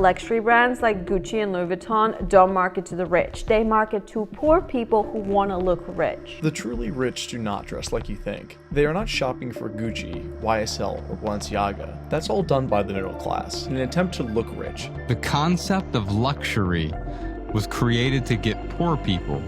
luxury brands like Gucci and Louis Vuitton don't market to the rich. They market to poor people who want to look rich. The truly rich do not dress like you think. They are not shopping for Gucci, YSL, or Balenciaga. That's all done by the middle class in an attempt to look rich. The concept of luxury was created to get poor people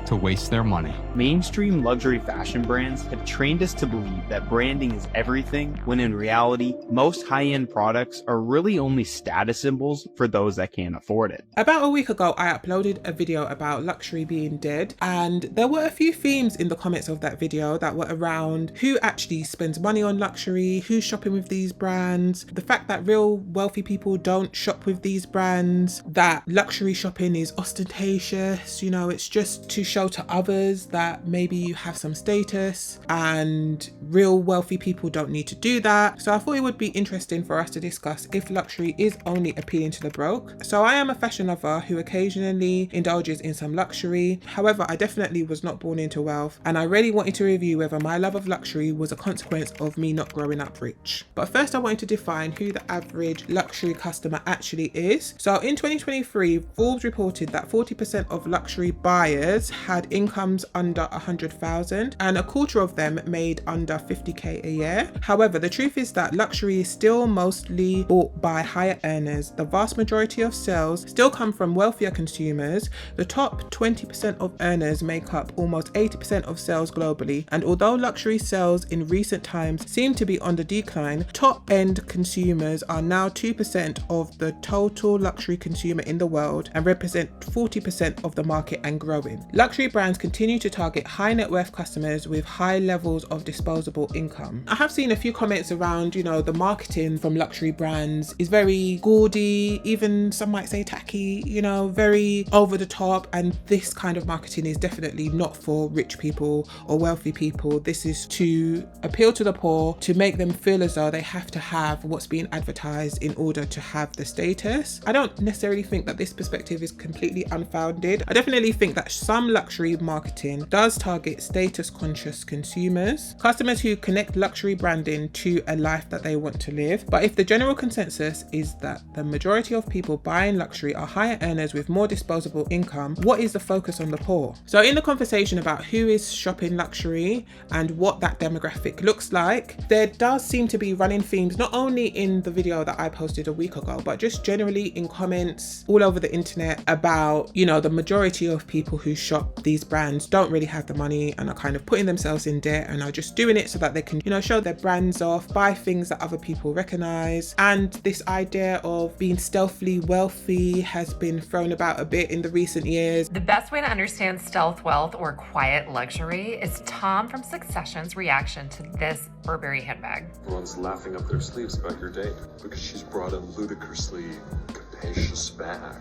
to waste their money. Mainstream luxury fashion brands have trained us to believe that branding is everything, when in reality, most high-end products are really only status symbols for those that can't afford it. About a week ago, I uploaded a video about luxury being dead, and there were a few themes in the comments of that video that were around who actually spends money on luxury, who's shopping with these brands, the fact that real wealthy people don't shop with these brands, that luxury shopping is ostentatious, you know, it's just to show to others that maybe you have some status, and real wealthy people don't need to do that. So I thought it would be interesting for us to discuss if luxury is only appealing to the broke. So I am a fashion lover who occasionally indulges in some luxury. However, I definitely was not born into wealth, and I really wanted to review whether my love of luxury was a consequence of me not growing up rich. But first I wanted to define who the average luxury customer actually is. So in 2023, Forbes reported that 40% of luxury buyers had incomes under 100,000, and a quarter of them made under 50k a year. However, the truth is that luxury is still mostly bought by higher earners. The vast majority of sales still come from wealthier consumers. The top 20% of earners make up almost 80% of sales globally, and although luxury sales in recent times seem to be on the decline, top-end consumers are now 2% of the total luxury consumer in the world and represent 40% of the market and growing. Luxury brands continue to target high net worth customers with high levels of disposable income. I have seen a few comments around, you know, the marketing from luxury brands is very gaudy, even some might say tacky, you know, very over the top, and this kind of marketing is definitely not for rich people or wealthy people. This is to appeal to the poor, to make them feel as though they have to have what's being advertised in order to have the status. I don't necessarily think that this perspective is completely unfounded. I definitely think that some luxury marketing does target status conscious consumers, customers who connect luxury branding to a life that they want to live. But if the general consensus is that the majority of people buying luxury are higher earners with more disposable income, what is the focus on the poor? So in the conversation about who is shopping luxury and what that demographic looks like, there does seem to be running themes, not only in the video that I posted a week ago, but just generally in comments all over the internet about, you know, the majority of people who shop these brands don't really have the money and are kind of putting themselves in debt and are just doing it so that they can, you know, show their brands off, buy things that other people recognize. And this idea of being stealthily wealthy has been thrown about a bit in the recent years. The best way to understand stealth wealth or quiet luxury is Tom from Succession's reaction to this Burberry handbag. Everyone's laughing up their sleeves about your date because she's brought a ludicrously capacious bag.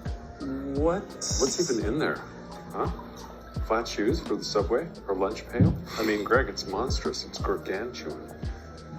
What's even in there? Huh? Flat shoes for the subway? Or lunch pail? I mean, Greg, it's monstrous. It's gargantuan.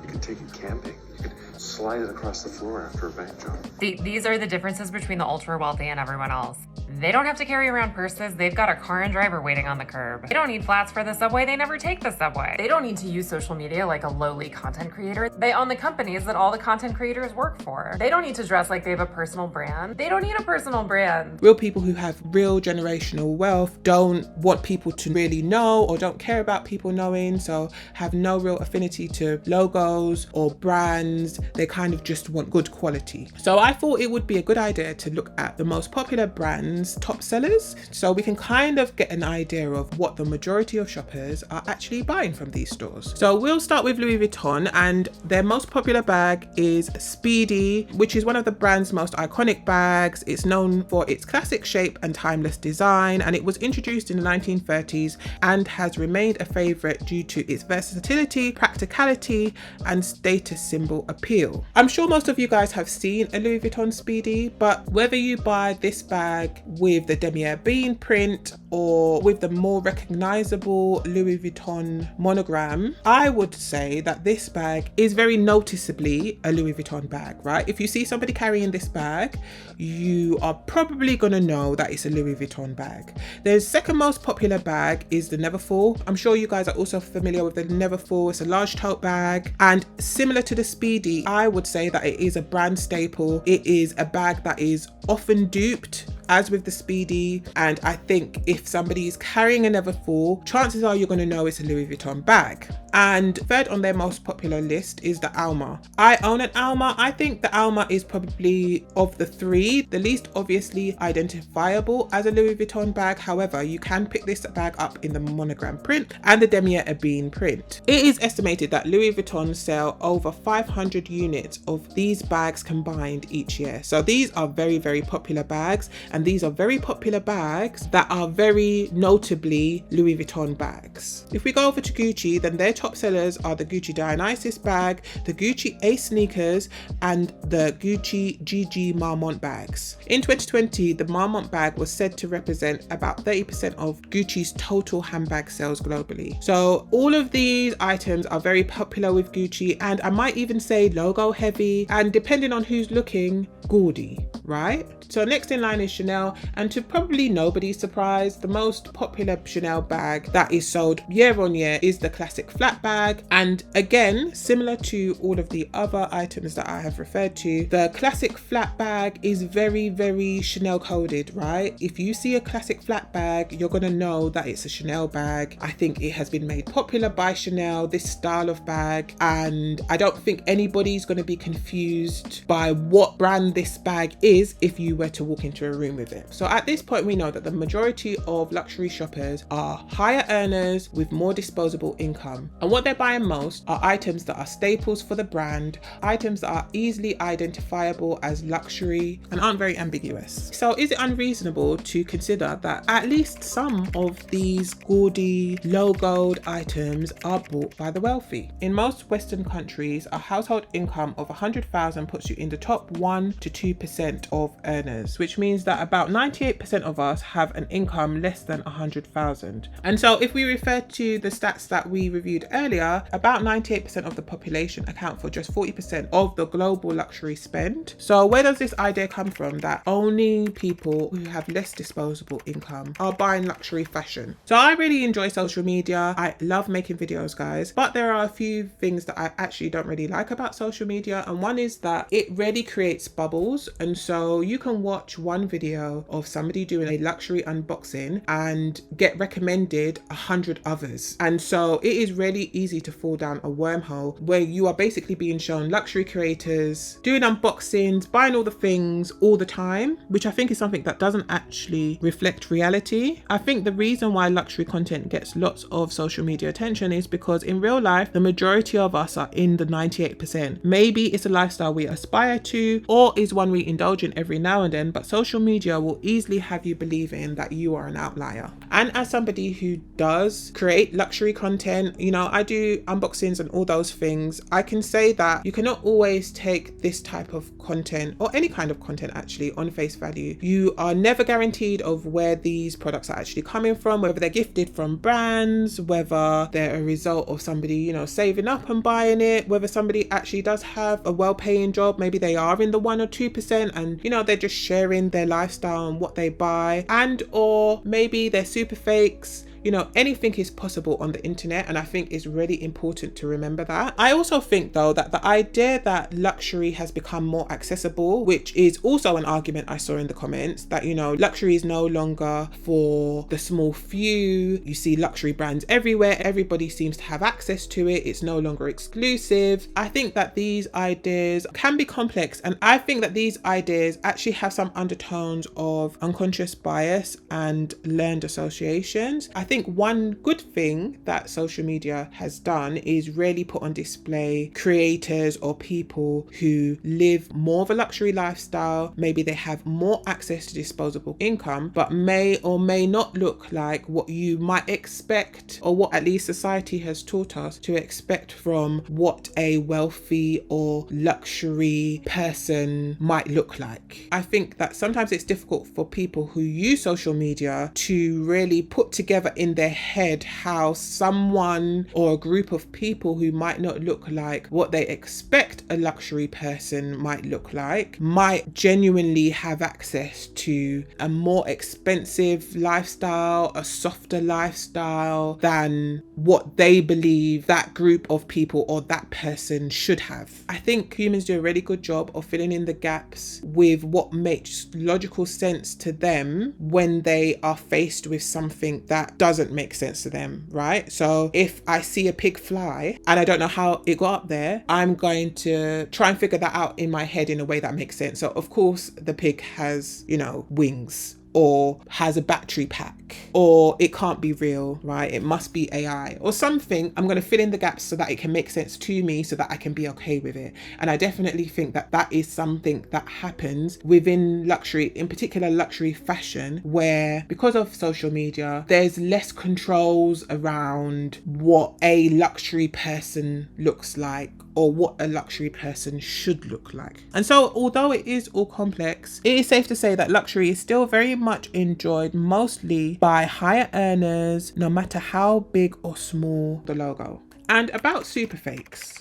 You could take it camping. You could slide it across the floor after a bank job. These are the differences between the ultra wealthy and everyone else. They don't have to carry around purses. They've got a car and driver waiting on the curb. They don't need flats for the subway. They never take the subway. They don't need to use social media like a lowly content creator. They own the companies that all the content creators work for. They don't need to dress like they have a personal brand. They don't need a personal brand. Real people who have real generational wealth don't want people to really know or don't care about people knowing, so have no real affinity to logos or brands. They kind of just want good quality. So I thought it would be a good idea to look at the most popular brands, top sellers, so we can kind of get an idea of what the majority of shoppers are actually buying from these stores. So we'll start with Louis Vuitton, and their most popular bag is Speedy, which is one of the brand's most iconic bags. It's known for its classic shape and timeless design, and it was introduced in the 1930s and has remained a favorite due to its versatility, practicality, and status symbol appeal. I'm sure most of you guys have seen a Louis Vuitton Speedy, but whether you buy this bag with the Demier bean print or with the more recognizable Louis Vuitton monogram, I would say that this bag is very noticeably a Louis Vuitton bag, right? If you see somebody carrying this bag, you are probably going to know that it's a Louis Vuitton bag. The second most popular bag is the Neverfull. I'm sure you guys are also familiar with the Neverfull. It's a large tote bag, and similar to the Speedy, I would say that it is a brand staple. It is a bag that is often duped, as with the Speedy, and I think if somebody is carrying a Neverfull, chances are you're going to know it's a Louis Vuitton bag. And third on their most popular list is the Alma. I own an Alma. I think the Alma is probably, of the three, the least obviously identifiable as a Louis Vuitton bag. However, you can pick this bag up in the monogram print and the Demier Ebene print. It is estimated that Louis Vuitton sell over 500 units of these bags combined each year. So these are very, very popular bags, and these are very popular bags that are very notably Louis Vuitton bags. If we go over to Gucci, then their top sellers are the Gucci Dionysus bag, the Gucci Ace sneakers, and the Gucci GG Marmont bags. In 2020, the Marmont bag was said to represent about 30% of Gucci's total handbag sales globally. So all of these items are very popular with Gucci, and I might even say logo heavy, and depending on who's looking, gaudy, right? So next in line is Chanel, and to probably nobody's surprise, the most popular Chanel bag that is sold year on year is the classic flat bag. And again, similar to all of the other items that I have referred to, the classic flat bag is very, very Chanel coded, right? If you see a classic flat bag, you're gonna know that it's a Chanel bag. I think it has been made popular by Chanel, this style of bag, and I don't think anybody's gonna be confused by what brand this bag is if you were to walk into a room with it. So at this point, we know that the majority of luxury shoppers are higher earners with more disposable income, and what they're buying most are items that are staples for the brand, items that are easily identifiable as luxury and aren't very ambiguous. So is it unreasonable to consider that at least some of these gaudy logoed items are bought by the wealthy? In most Western countries, a household income of 100,000 puts you in the top 1 to 2% of earners, which means that about 98% of us have an income less than 100,000. And so if we refer to the stats that we reviewed earlier, about 98% of the population account for just 40% of the global luxury spend. So where does this idea come from that only people who have less disposable income are buying luxury fashion? So I really enjoy social media. I love making videos, guys, but there are a few things that I actually don't really like about social media, and one is that it really creates bubbles. And so you can watch one video of somebody doing a luxury unboxing and get recommended 100 others, and so it is really easy to fall down a wormhole where you are basically being shown luxury creators doing unboxings, buying all the things all the time, which I think is something that doesn't actually reflect reality. I think the reason why luxury content gets lots of social media attention is because in real life, the majority of us are in the 98%. Maybe it's a lifestyle we aspire to, or is one we indulge in every now and then, but social media will easily have you believing that you are an outlier. And as somebody who does create luxury content, you know, I do unboxings and all those things, I can say that you cannot always take this type of content, or any kind of content actually, on face value. You are never guaranteed of where these products are actually coming from, whether they're gifted from brands, whether they're a result of somebody, you know, saving up and buying it, whether somebody actually does have a well-paying job, maybe they are in the 1 or 2% and, you know, they're just sharing their lifestyle and what they buy, and or maybe they're super fakes. You know, anything is possible on the internet, and I think it's really important to remember that. I also think though that the idea that luxury has become more accessible, which is also an argument I saw in the comments, that, you know, luxury is no longer for the small few. You see luxury brands everywhere, everybody seems to have access to it, it's no longer exclusive. I think that these ideas can be complex, and I think that these ideas actually have some undertones of unconscious bias and learned associations. I think think one good thing that social media has done is really put on display creators or people who live more of a luxury lifestyle. Maybe they have more access to disposable income, but may or may not look like what you might expect, or what at least society has taught us to expect from what a wealthy or luxury person might look like. I think that sometimes it's difficult for people who use social media to really put together in their head how someone or a group of people who might not look like what they expect a luxury person might look like might genuinely have access to a more expensive lifestyle, a softer lifestyle than what they believe that group of people or that person should have. I think humans do a really good job of filling in the gaps with what makes logical sense to them when they are faced with something that doesn't make sense to them, right? So if I see a pig fly and I don't know how it got up there, I'm going to try and figure that out in my head in a way that makes sense. So of course the pig has, wings, or has a battery pack, or it can't be real, right? It must be AI or something. I'm going to fill in the gaps so that it can make sense to me, so that I can be okay with it. And I definitely think that that is something that happens within luxury, in particular luxury fashion, where because of social media, there's less controls around what a luxury person looks like or what a luxury person should look like. And so although it is all complex, it is safe to say that luxury is still very much enjoyed mostly by higher earners, no matter how big or small the logo. And about super fakes.